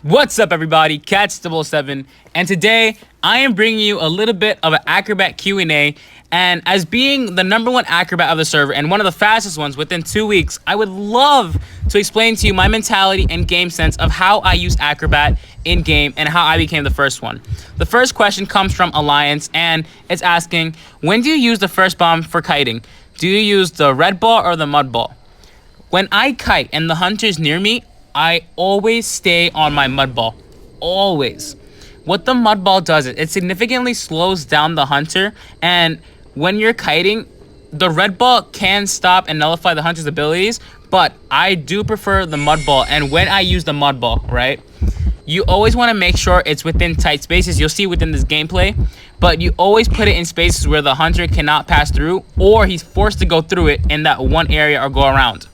What's up, everybody? Cats007, and today I am bringing you a little bit of an Acrobat Q&A. And as being the #1 Acrobat of the server and one of the fastest ones within 2 weeks, I would love to explain to you my mentality and game sense of how I use Acrobat in game and how I became the first one. The first question comes from Alliance, and it's asking, when do you use the first bomb for kiting? Do you use the red ball or the mud ball? When I kite and the hunter's near me, I always stay on my mud ball. Always. What the mud ball does is it significantly slows down the hunter, and when you're kiting, the red ball can stop and nullify the hunter's abilities, but I do prefer the mud ball. And when I use the mud ball, right, you always want to make sure it's within tight spaces. You'll see within this gameplay, but you always put it in spaces where the hunter cannot pass through, or he's forced to go through it in that one area or go around.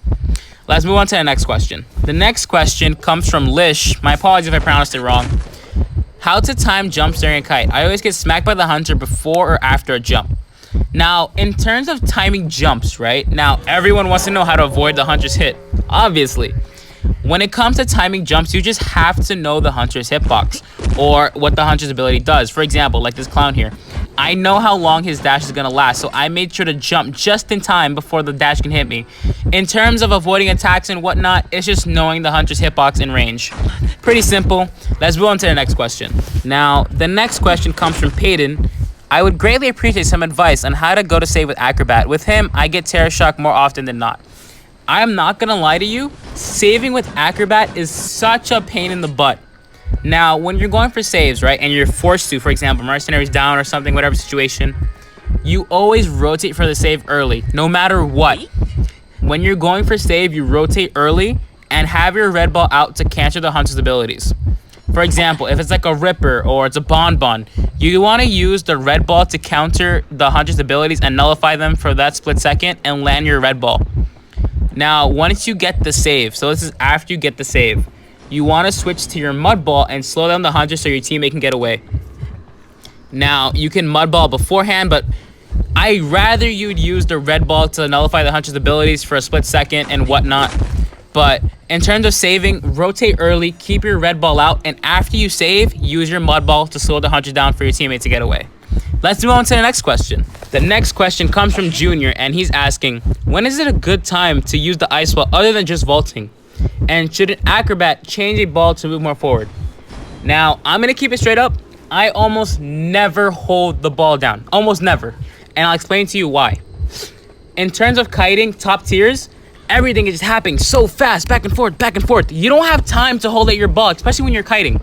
Let's move on to the next question. The next question comes from Lish. My apologies if I pronounced it wrong. How to time jumps during a kite? I always get smacked by the hunter before or after a jump. Now, in terms of timing jumps, right? Now, everyone wants to know how to avoid the hunter's hit. Obviously. When it comes to timing jumps, you just have to know the hunter's hitbox or what the hunter's ability does. For example, like this clown here. I know how long his dash is going to last, so I made sure to jump just in time before the dash can hit me. In terms of avoiding attacks and whatnot, it's just knowing the hunter's hitbox and range. Pretty simple. Let's move on to the next question. Now, the next question comes from Peyton. I would greatly appreciate some advice on how to go to save with Acrobat. With him, I get terror shock more often than not. I am not going to lie to you, saving with Acrobat is such a pain in the butt. Now, when you're going for saves, right, and you're forced to, for example, mercenaries down or something, whatever situation, you always rotate for the save early, no matter what. When you're going for save, you rotate early and have your red ball out to cancel the hunter's abilities. For example, if it's like a Ripper or it's a Bonbon, you want to use the red ball to counter the hunter's abilities and nullify them for that split second and land your red ball. Now, once you get the save, so this is after you get the save, you want to switch to your mud ball and slow down the hunter so your teammate can get away. Now, you can mud ball beforehand, but I'd rather you'd use the red ball to nullify the hunter's abilities for a split second and whatnot. But in terms of saving, rotate early, keep your red ball out, and after you save, use your mud ball to slow the hunter down for your teammate to get away. Let's move on to the next question. The next question comes from Junior, and he's asking, when is it a good time to use the ice ball other than just vaulting? And should an Acrobat change a ball to move more forward? Now, I'm going to keep it straight up. I almost never hold the ball down. Almost never. And I'll explain to you why. In terms of kiting, top tiers, everything is just happening so fast, back and forth, back and forth. You don't have time to hold out your ball, especially when you're kiting.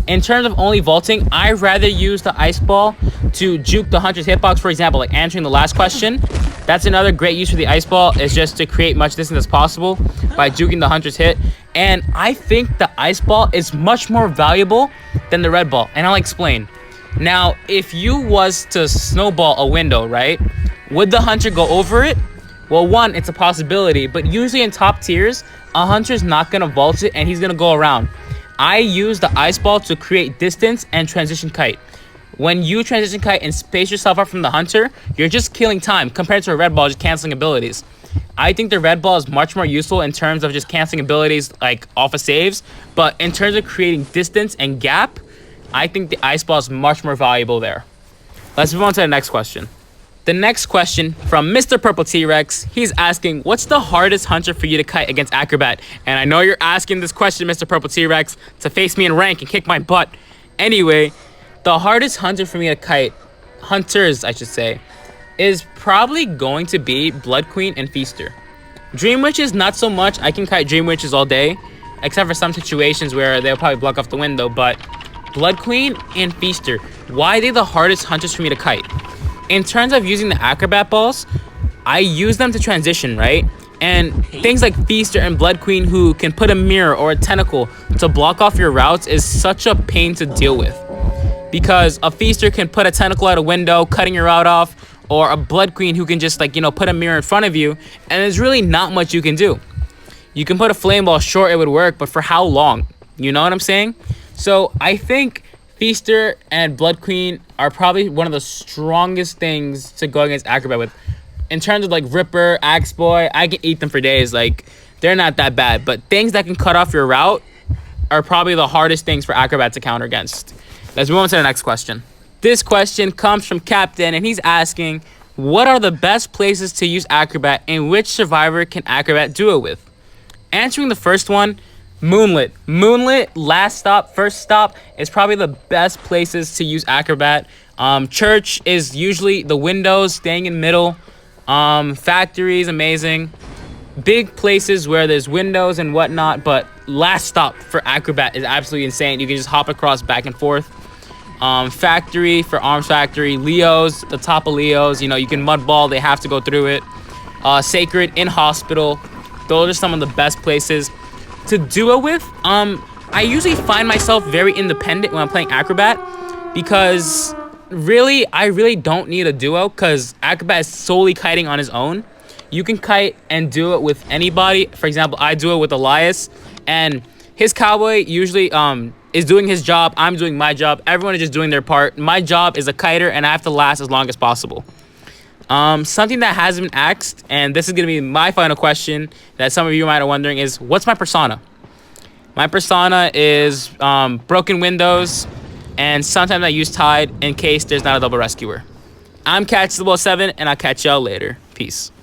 In terms of only vaulting, I'd rather use the ice ball to juke the hunter's hitbox. For example, like answering the last question. That's another great use for the ice ball, is just to create much distance as possible by juking the hunter's hit. And I think the ice ball is much more valuable than the red ball, and I'll explain. Now, if you was to snowball a window, right, would the hunter go over it? Well, one, it's a possibility, but usually in top tiers, a hunter's not going to vault it and he's going to go around. I use the ice ball to create distance and transition kite. When you transition kite and space yourself up from the hunter, you're just killing time compared to a red ball just canceling abilities. I think the red ball is much more useful in terms of just canceling abilities like off of saves, but in terms of creating distance and gap, I think the ice ball is much more valuable there. Let's move on to the next question. The next question from Mr. Purple T-Rex, he's asking, what's the hardest hunter for you to kite against Acrobat? And I know you're asking this question, Mr. Purple T-Rex, to face me in rank and kick my butt. Anyway, the hardest hunter for me to kite, hunters I should say, is probably going to be Blood Queen and Feaster. Dream Witches, not so much. I can kite Dream Witches all day, except for some situations where they'll probably block off the window, but Blood Queen and Feaster, why are they the hardest hunters for me to kite? In terms of using the Acrobat balls, I use them to transition, right? And things like Feaster and Blood Queen, who can put a mirror or a tentacle to block off your routes, is such a pain to deal with. Because a Feaster can put a tentacle out a window, cutting your route off, or a Blood Queen who can just put a mirror in front of you, and there's really not much you can do. You can put a flame ball, sure, it would work, but for how long? You know what I'm saying? So I think Feaster and Blood Queen are probably one of the strongest things to go against Acrobat with. In terms of like Ripper, Axe Boy, I can eat them for days. Like, they're not that bad. But things that can cut off your route, are probably the hardest things for Acrobat to counter against. Let's move on to the next question. This question comes from Captain, and he's asking, what are the best places to use Acrobat, and which survivor can Acrobat duo with? Answering the first one, Moonlit. Moonlit, last stop, first stop, is probably the best places to use Acrobat. Church is usually the windows, staying in middle. Factory is amazing. Big places where there's windows and whatnot, but last stop for Acrobat is absolutely insane. You can just hop across back and forth. Factory for Arms Factory. Leo's, the top of Leo's, you know, you can mud ball, they have to go through it. Sacred in Hospital. Those are some of the best places to duo with. I usually find myself very independent when I'm playing Acrobat because I really don't need a duo because Acrobat is solely kiting on his own. You can kite and do it with anybody. For example, I do it with Elias, and his cowboy usually is doing his job. I'm doing my job. Everyone is just doing their part. My job is a kiter, and I have to last as long as possible. Something that hasn't been asked, and this is going to be my final question that some of you might be wondering is, what's my persona? My persona is broken windows, and sometimes I use Tide in case there's not a double rescuer. I'm Catch007, and I'll catch y'all later. Peace.